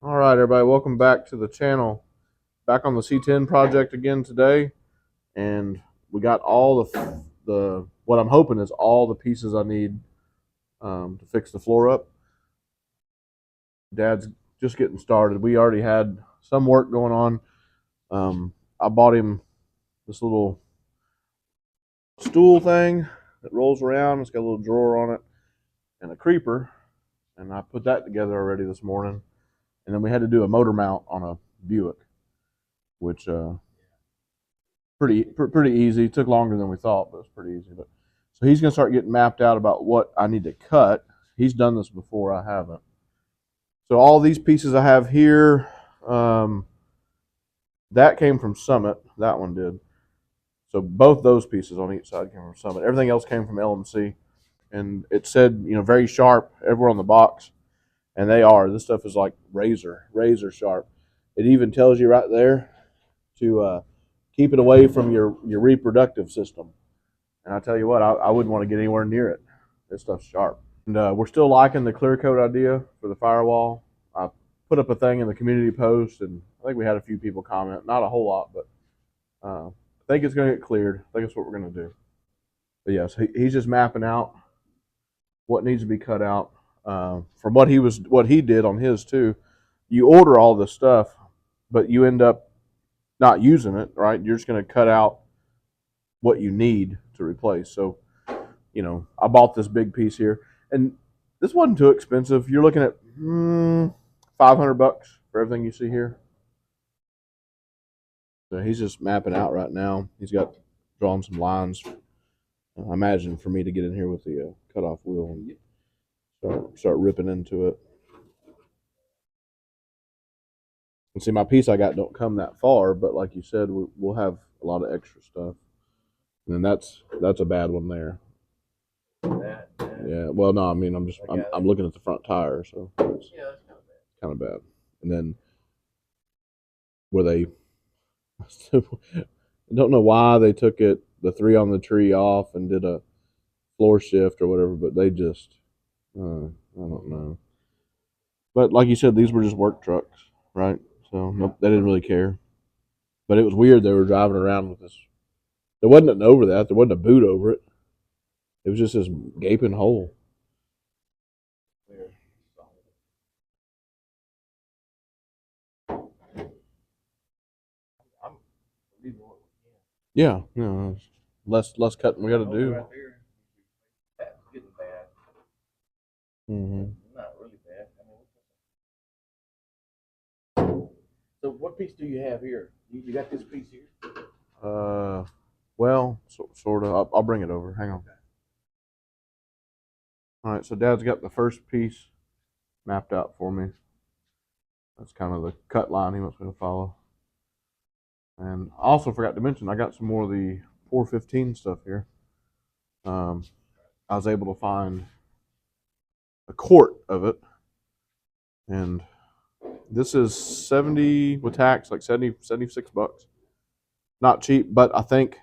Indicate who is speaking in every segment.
Speaker 1: All right, everybody, welcome back to the channel. Back on the C10 project again today, and we got all the what I'm hoping is all the pieces I need to fix the floor up. Dad's just getting started. We already had some work going on. I bought him this little stool thing that rolls around. It's got a little drawer on it and a creeper, and I put that together already this morning. And then we had to do a motor mount on a Buick, which pretty easy. It took longer than we thought, but it's pretty easy. But so he's gonna start getting mapped out about what I need to cut. He's done this before, I haven't. So all these pieces I have here, that came from Summit. That one did. So both those pieces on each side came from Summit. Everything else came from LMC, and it said very sharp everywhere on the box, and they are. This stuff is like razor sharp. It even tells you right there to keep it away from your reproductive system. And I tell you what, I wouldn't want to get anywhere near it. This stuff's sharp. And we're still liking the clear coat idea for the firewall. I put up a thing in the community post, and I think we had a few people comment. Not a whole lot, but I think it's going to get cleared. I think that's what we're going to do. But yes, he's just mapping out what needs to be cut out. From what he did on his too. You order all this stuff, but you end up not using it, right? You're just going to cut out what you need to replace. So, I bought this big piece here, and this wasn't too expensive. You're looking at $500 for everything you see here. So he's just mapping out right now. He's got drawn some lines. I imagine for me to get in here with the cutoff wheel and start ripping into it. And see, my piece I got don't come that far, but like you said, we'll have a lot of extra stuff. And then that's a bad one there. Yeah. Well, no, I mean I'm looking at the front tire, so it's that's kind of bad. And then where they I don't know why they took the 3 on the tree off and did a floor shift or whatever, but they just I don't know. But like you said, these were just work trucks, right? So they didn't really care. But it was weird they were driving around with this. There wasn't an over that. There wasn't a boot over it. It was just this gaping hole. Yeah, less cutting we got to do. Mm-hmm.
Speaker 2: Not really bad. So what piece do you have here? You got this piece here?
Speaker 1: Well, sort of. I'll bring it over. Hang on. All right, so Dad's got the first piece mapped out for me. That's kind of the cut line he wants me to follow. And I also forgot to mention, I got some more of the 415 stuff here. I was able to find a quart of it, and this is 70 with tax, like 76 bucks. Not cheap, but I think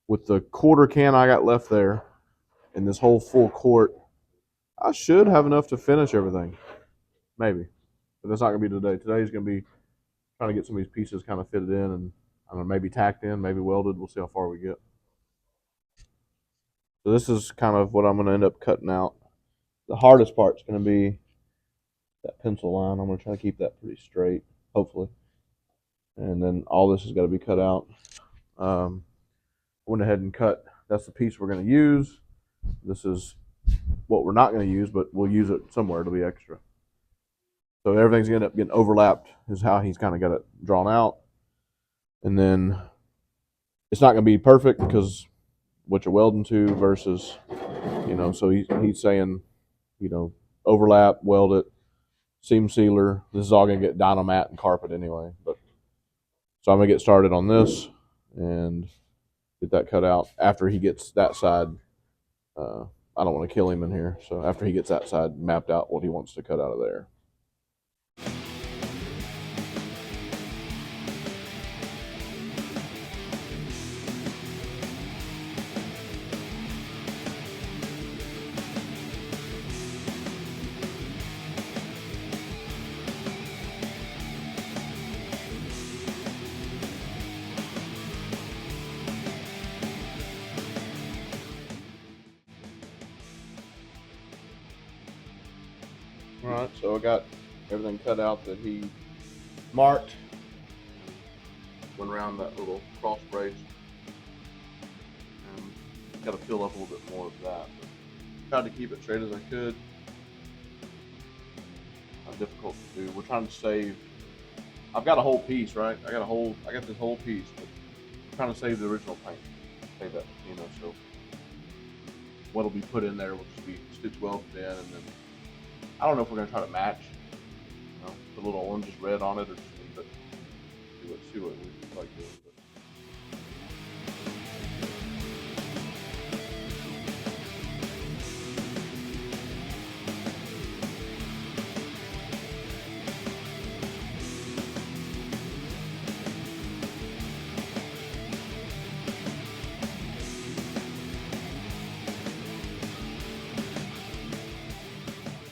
Speaker 1: with the quarter can I got left there and this whole full quart, I should have enough to finish everything. Maybe. But that's not going to be today. Today's going to be trying to get some of these pieces kind of fitted in and I don't know, maybe tacked in, maybe welded. We'll see how far we get. So this is kind of what I'm going to end up cutting out. The hardest part's going to be that pencil line. I'm going to try to keep that pretty straight, hopefully. And then all this has got to be cut out. Went ahead and cut. That's the piece we're going to use. This is what we're not going to use, but we'll use it somewhere. It'll be extra. So everything's going to end up getting overlapped is how he's kind of got it drawn out. And then it's not going to be perfect because what you're welding to versus, so he's saying, overlap, weld it, seam sealer. This is all going to get dynomat and carpet anyway. But so I'm going to get started on this and get that cut out after he gets that side. I don't want to kill him in here. So after he gets that side mapped out what he wants to cut out of there. All right, so I got everything cut out that he marked. Went around that little cross brace and got to fill up a little bit more of that. But tried to keep it straight as I could. Not difficult to do. We're trying to save. I've got a whole piece, right? I got this whole piece, but I'm trying to save the original paint. Save that patina. So what'll be put in there will just be stitch welded in, and then I don't know if we're gonna try to match, the little orange is red on it, or just leave it. See what we like doing. But.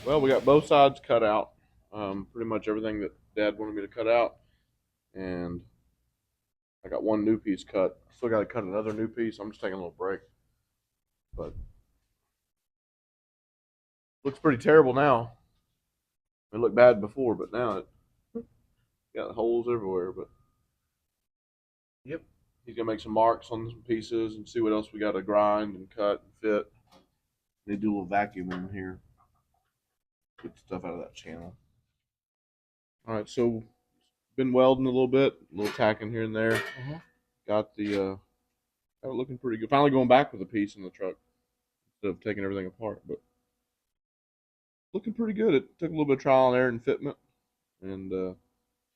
Speaker 1: Well, we got both sides cut out. Pretty much everything that Dad wanted me to cut out, and I got one new piece cut. I still got to cut another new piece. I'm just taking a little break, but looks pretty terrible now. It looked bad before, but now it got holes everywhere. But
Speaker 2: Yep.
Speaker 1: he's gonna make some marks on some pieces and see what else we got to grind and cut and fit. They do a little vacuum in here, get the stuff out of that channel. All right, so been welding a little bit, a little tacking here and there.
Speaker 2: Mm-hmm.
Speaker 1: Got it looking pretty good. Finally going back with a piece in the truck instead of taking everything apart, but looking pretty good. It took a little bit of trial and error and fitment, and
Speaker 2: Like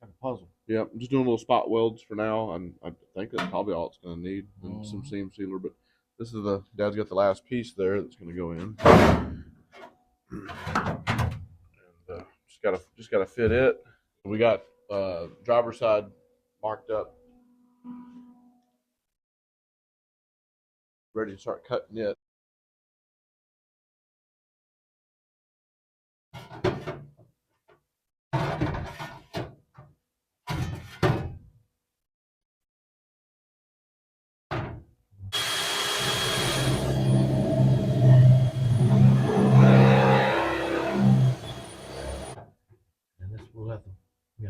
Speaker 2: a puzzle.
Speaker 1: yeah, I'm just doing little spot welds for now, and I think that's probably all it's going to need, and some seam sealer. But this is Dad's got the last piece there that's going to go in, and just gotta fit it. We got driver's side marked up, ready to start cutting it.
Speaker 2: And this we'll have to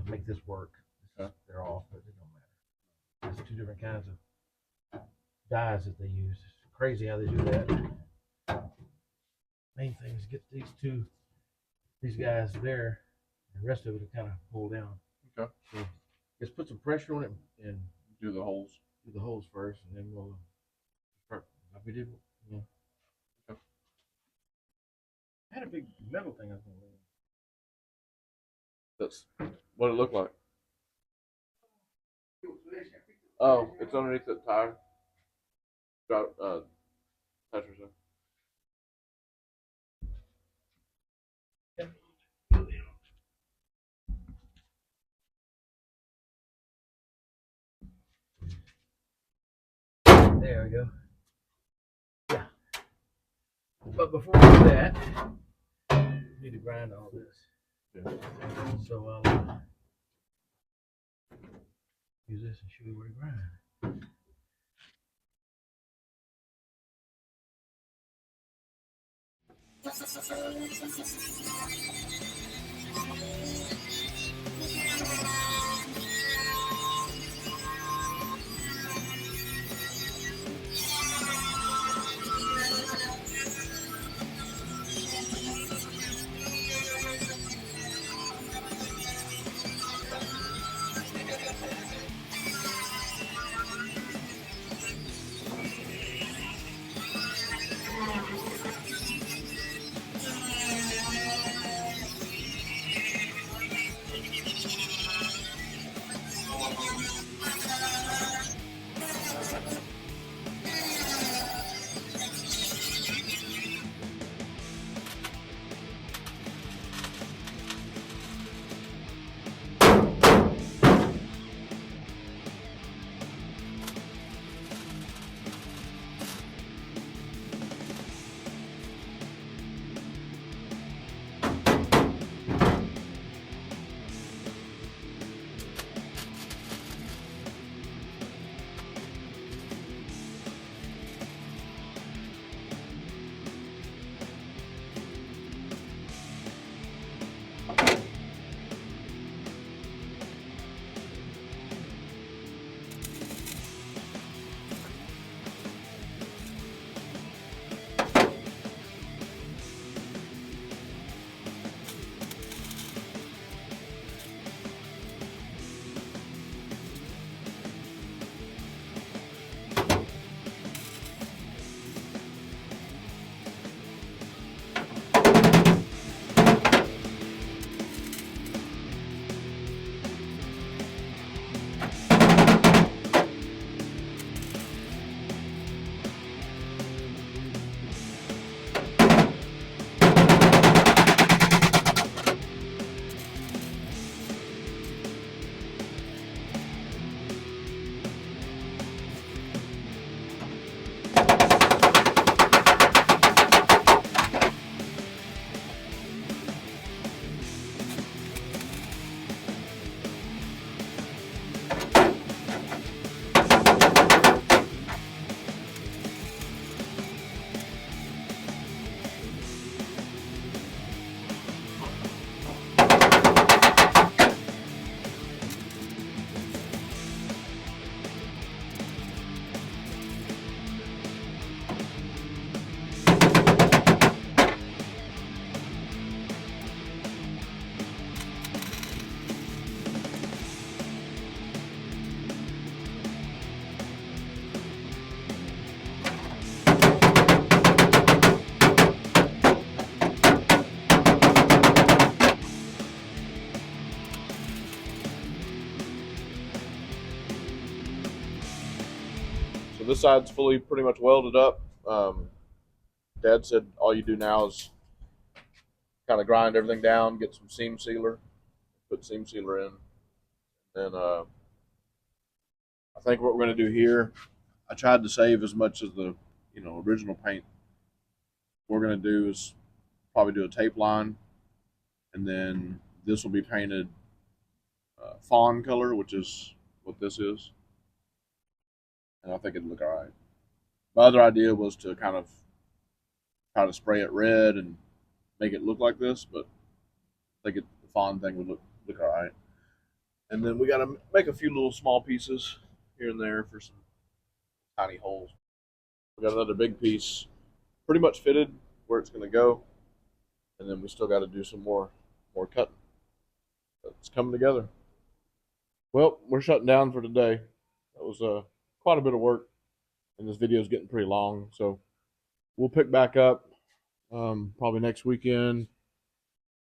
Speaker 2: make this work. They're off, but it don't matter. There's two different kinds of dyes that they use. It's crazy how they do that. Main thing is get these guys there, and the rest of it will kind of pull down.
Speaker 1: Okay.
Speaker 2: So just put some pressure on it and
Speaker 1: Do the holes.
Speaker 2: do the holes first, and then we'll start like we did. Yeah.
Speaker 1: Okay.
Speaker 2: I had a big metal thing I was going to lay.
Speaker 1: That's what it looked like. Oh, it's underneath the tire. Got attachers in.
Speaker 2: There we go. Yeah. But before we do that, we need to grind all this.
Speaker 1: Yeah.
Speaker 2: So I'll use this and show you where to grind.
Speaker 1: So this side's fully pretty much welded up. Dad said all you do now is kind of grind everything down, get some seam sealer, put seam sealer in. Then I think what we're going to do here, I tried to save as much of the original paint. What we're going to do is probably do a tape line, and then this will be painted fawn color, which is what this is, and I think it'd look all right. My other idea was to kind of try to spray it red and make it look like this, but I think the fawn thing would look all right. And then we got to make a few little small pieces here and there for some tiny holes. We got another big piece pretty much fitted where it's going to go, and then we still got to do some more cutting. But it's coming together. Well, we're shutting down for today. That was quite a bit of work, and this video is getting pretty long, so we'll pick back up probably next weekend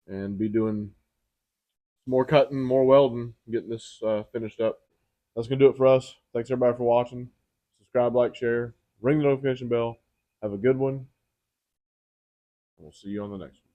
Speaker 1: and be doing more cutting, more welding, getting this finished up. That's going to do it for us. Thanks everybody for watching. Subscribe, like, share, ring the notification bell. Have a good one. We'll see you on the next one.